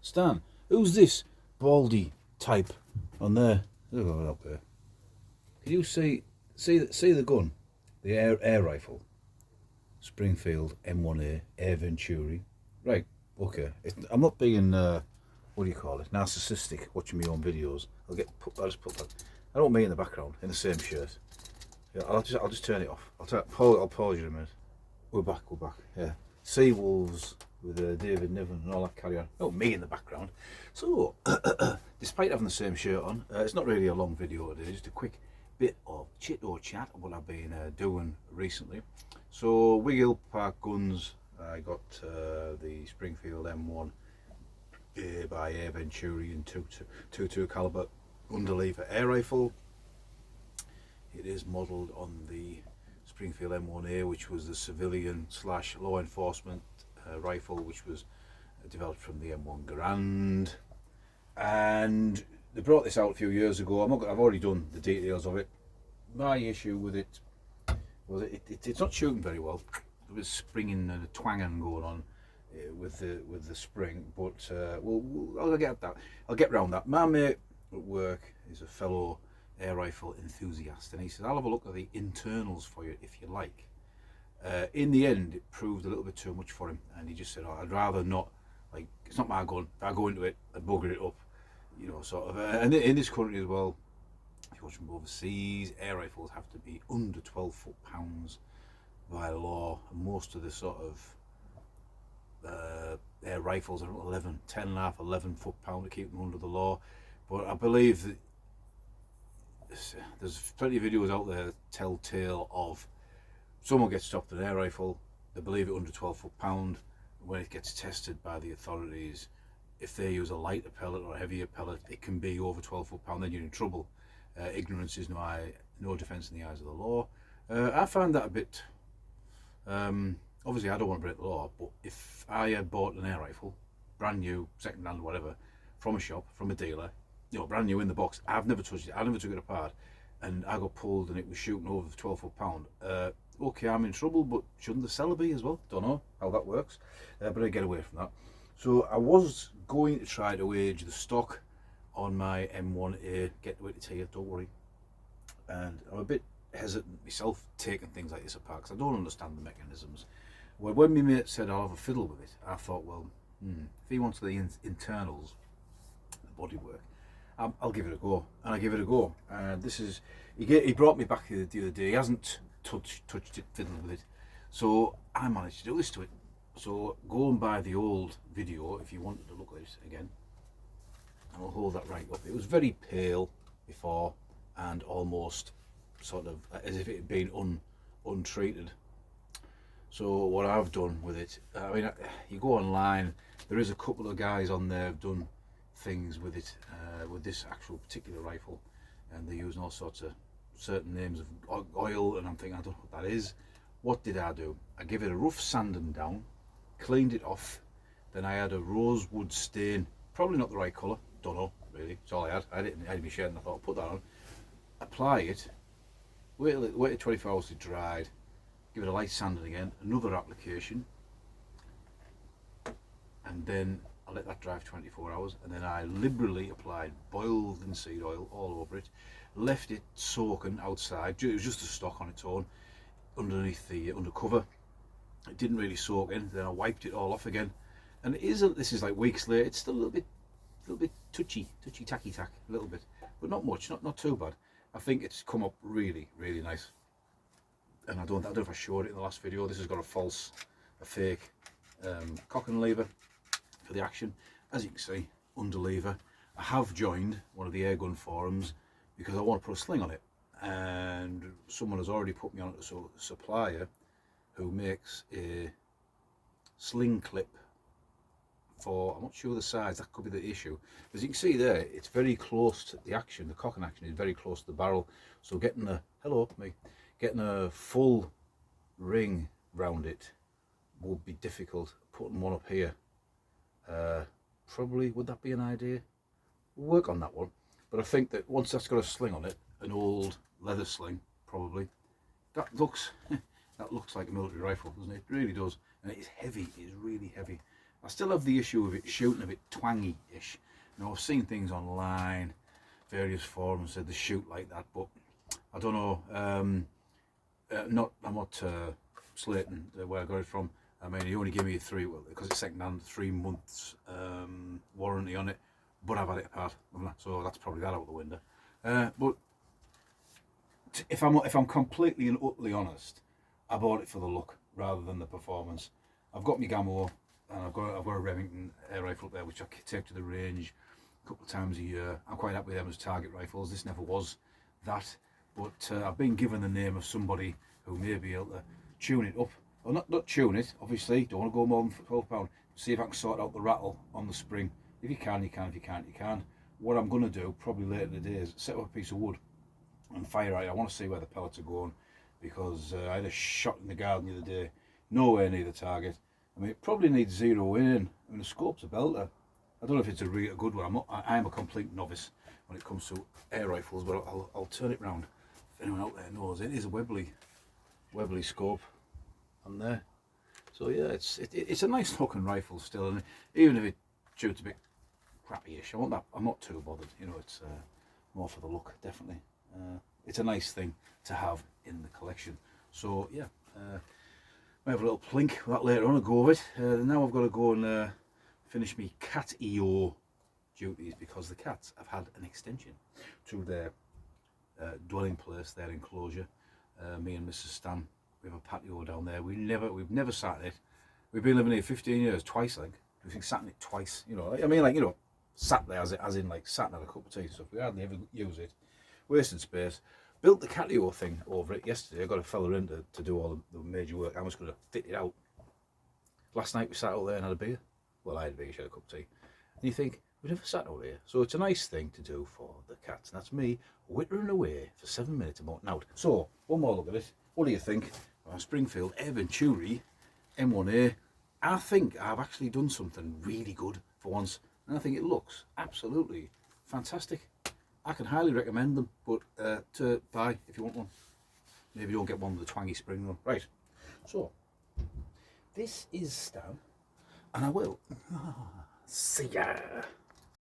Stan, who's this baldy type on there? Look at that up there. Can you see the gun? The air rifle. Springfield M1A Air Venturi. Right, okay. I'm not being what do you call it? Narcissistic watching my own videos. I'll just put that. I don't mean in the background, in the same shirt. Yeah, I'll just turn it off. I'll pause you in a minute. We're back. Yeah. Sea Wolves with David Niven and all that carry on. Oh, me in the background. So, despite having the same shirt on, it's not really a long video today, just a quick bit of chit or chat of what I've been doing recently. So, Wiggle Park Guns, I got the Springfield M1A by Air Venturi and 22 caliber underlever air rifle. It is modelled on the Springfield M1A, which was the civilian / law enforcement rifle, which was developed from the M1 Garand. And they brought this out a few years ago. I've already done the details of it. My issue with it was it's not shooting very well. There was springing and a twanging going on with the spring, but I'll get that. I'll get round that. My mate at work is a fellow air rifle enthusiast, and he said, I'll have a look at the internals for you if you like. In the end, it proved a little bit too much for him, and he just said, I'd rather not, like, it's not my gun. If I go into it, I'd bugger it up, sort of. And in this country as well, if you watch from overseas, air rifles have to be under 12 foot-pounds by law, and most of the sort of air rifles are 11 foot-pound to keep them under the law. But I believe that there's plenty of videos out there that tell tale of someone gets stopped an air rifle, they believe it under 12 foot-pound. When it gets tested by the authorities, if they use a lighter pellet or a heavier pellet, it can be over 12 foot-pound, then you're in trouble. Ignorance is no defence in the eyes of the law. I find that a bit, obviously I don't want to break the law, but if I had bought an air rifle, brand new, second hand, whatever, from a shop, from a dealer, brand new in the box, I've never touched it, I never took it apart, and I got pulled and it was shooting over 12 foot-pound, okay, I'm in trouble, but shouldn't the seller be as well? Don't know how that works, but I get away from that. So I was going to try to age the stock on my M1A, get to it here, don't worry, and I'm a bit hesitant myself taking things like this apart because I don't understand the mechanisms. Well, when my mate said I'll have a fiddle with it, I thought, well, if he wants the internals, the bodywork, I'll give it a go, and I give it a go. And this is, he brought me back the other day. He hasn't touched it, fiddled with it, so I managed to do this to it. So go and buy the old video if you wanted to look at it again, and I'll hold that right up. It was very pale before and almost sort of as if it had been untreated. So what I've done with it, I mean, you go online, there is a couple of guys on there who've done things with it, with this actual particular rifle, and they're using all sorts of certain names of oil, and I'm thinking, I don't know what that is. What did I do? I gave it a rough sanding down, cleaned it off, then I had a rosewood stain, probably not the right colour, don't know really, it's all I had. I had my shirt and I thought I'll put that on, apply it, wait till 24 hours to dry, give it a light sanding again, another application, and then I let that dry for 24 hours, and then I liberally applied boiled linseed oil all over it, left it soaking outside. It was just a stock on its own underneath the undercover. It didn't really soak in. Then I wiped it all off again, and this is like weeks later, it's still a little bit touchy tacky tack, a little bit, but not much, not too bad. I think it's come up really nice, and I don't know if I showed it in the last video. This has got a fake cock and lever for the action. As you can see, under lever. I have joined one of the airgun forums because I want to put a sling on it, and someone has already put me on to a supplier who makes a sling clip for, I'm not sure the size, that could be the issue. As you can see there, it's very close to the action, the cocking action is very close to the barrel, so getting a full ring round it would be difficult. Putting one up here, probably, would that be an idea? We'll work on that one, but I think that once that's got a sling on it, an old leather sling probably, that looks like a military rifle, doesn't it? It really does, and it is heavy, it is really heavy. I still have the issue of it shooting a bit twangy-ish. You know, I've seen things online, various forums said they shoot like that, but I don't know. I'm not slating where I got it from. I mean, he only gave me because it's second-hand, 3 months warranty on it, but I've had it apart, so that's probably that out the window. But if I'm completely and utterly honest, I bought it for the look rather than the performance. I've got my Gamo, and I've got a Remington air rifle up there, which I take to the range a couple of times a year. I'm quite happy with them as target rifles. This never was that, but I've been given the name of somebody who may be able to tune it up. Well, not tune it, obviously. Don't want to go more than £12. See if I can sort out the rattle on the spring. If you can, you can. If you can't, you can. What I'm going to do, probably later in the day, is set up a piece of wood and fire it. I want to see where the pellets are going, because I had a shot in the garden the other day, nowhere near the target. I mean, it probably needs zero in. I mean, the scope's a belter. I don't know if it's a really good one. I'm a complete novice when it comes to air rifles, but I'll turn it round if anyone out there knows. It is a Webley scope on there. So yeah, it's a nice looking rifle still, and even if it shoots a bit crappy-ish, I'm not too bothered. You know, it's more for the look, definitely. It's a nice thing to have in the collection. So yeah, I have a little plink with that later on. I'll go with it. Now I've got to go and finish my Catio duties, because the cats have had an extension to their dwelling place, their enclosure. Me and Mrs. Stan, we have a patio down there. We've never sat in it. We've been living here 15 years, twice, I think. We've sat in it twice, you know. I mean, like, you know, sat there as in like sat and had a cup of tea and stuff. We hardly ever use it. Wasted space. Built the Catio thing over it yesterday. I got a fella in to do all the major work. I was going to fit it out. Last night we sat out there and had a beer. Well, I had a beer, she had a cup of tea. And you think, we've never sat out here. So it's a nice thing to do for the cats. And that's me whittering away for 7 minutes about now. So, one more look at it. What do you think? Springfield Air Venturi M1A. I think I've actually done something really good for once. And I think it looks absolutely fantastic. I can highly recommend them, but to buy if you want one. Maybe don't get one with the twangy spring though. Right, so this is Stan, and I will see ya.